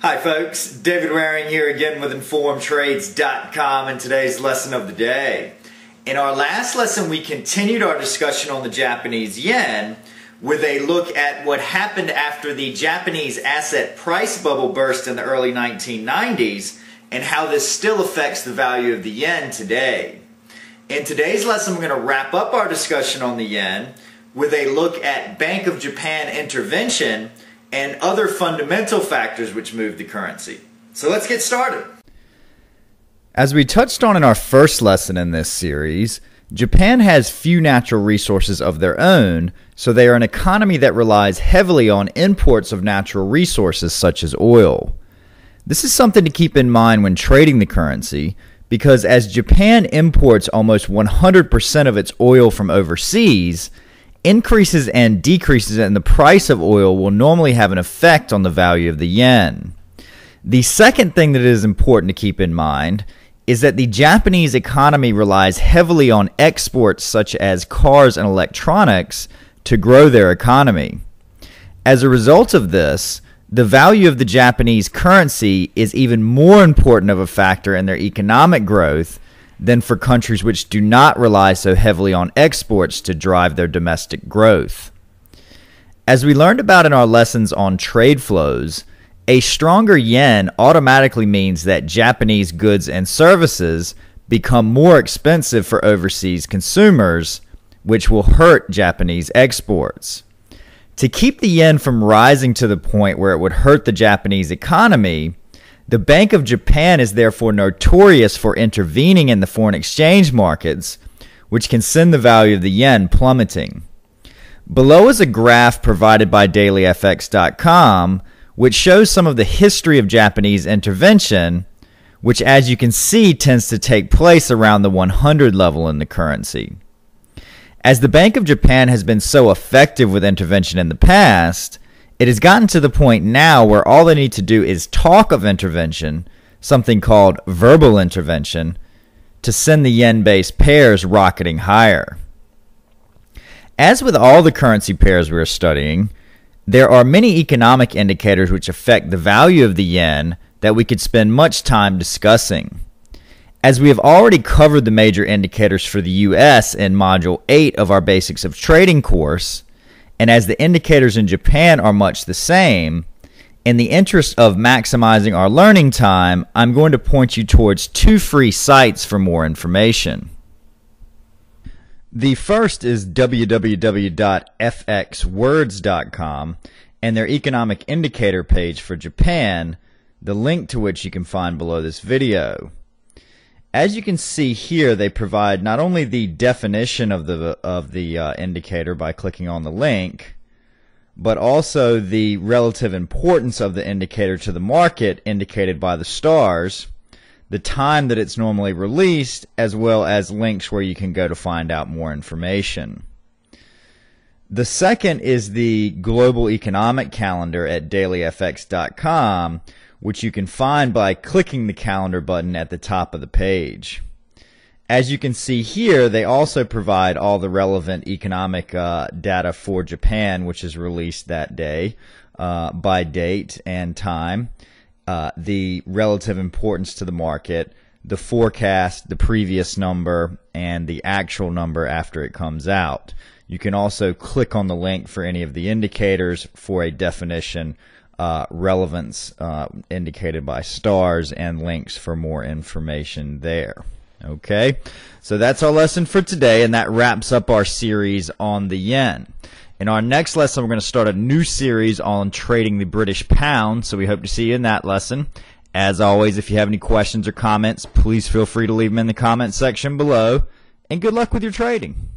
Hi folks, David Waring here again with InformedTrades.com and today's lesson of the day. In our last lesson we continued our discussion on the Japanese yen with a look at what happened after the Japanese asset price bubble burst in the early 1990s and how this still affects the value of the yen today. In today's lesson we're going to wrap up our discussion on the yen with a look at Bank of Japan intervention and other fundamental factors which move the currency. So let's get started. As we touched on in our first lesson in this series, Japan has few natural resources of their own, so they are an economy that relies heavily on imports of natural resources such as oil. This is something to keep in mind when trading the currency, because as Japan imports almost 100% of its oil from overseas, increases and decreases in the price of oil will normally have an effect on the value of the yen. The second thing that is important to keep in mind is that the Japanese economy relies heavily on exports such as cars and electronics to grow their economy. As a result of this, the value of the Japanese currency is even more important of a factor in their economic growth than for countries which do not rely so heavily on exports to drive their domestic growth. As we learned about in our lessons on trade flows, a stronger yen automatically means that Japanese goods and services become more expensive for overseas consumers, which will hurt Japanese exports. To keep the yen from rising to the point where it would hurt the Japanese economy, the Bank of Japan is therefore notorious for intervening in the foreign exchange markets, which can send the value of the yen plummeting. Below is a graph provided by dailyfx.com, which shows some of the history of Japanese intervention, which as you can see tends to take place around the 100 level in the currency. As the Bank of Japan has been so effective with intervention in the past, it has gotten to the point now where all they need to do is talk of intervention, something called verbal intervention, to send the yen-based pairs rocketing higher. As with all the currency pairs we are studying, there are many economic indicators which affect the value of the yen that we could spend much time discussing. As we have already covered the major indicators for the US in Module 8 of our Basics of Trading course, and as the indicators in Japan are much the same, in the interest of maximizing our learning time, I'm going to point you towards two free sites for more information. The first is www.fxwords.com and their economic indicator page for Japan, the link to which you can find below this video. As you can see here, they provide not only the definition of the indicator by clicking on the link, but also the relative importance of the indicator to the market indicated by the stars, the time that it's normally released, as well as links where you can go to find out more information. The second is the Global Economic Calendar at dailyfx.com, which you can find by clicking the calendar button at the top of the page. As you can see here, they also provide all the relevant economic data for Japan, which is released that day by date and time, the relative importance to the market, the forecast, the previous number, and the actual number after it comes out. You can also click on the link for any of the indicators for a definition, relevance indicated by stars, and links for more information there. Okay, so that's our lesson for today, and that wraps up our series on the yen. In our next lesson, we're going to start a new series on trading the British pound, so we hope to see you in that lesson. As always, if you have any questions or comments, please feel free to leave them in the comment section below, and good luck with your trading.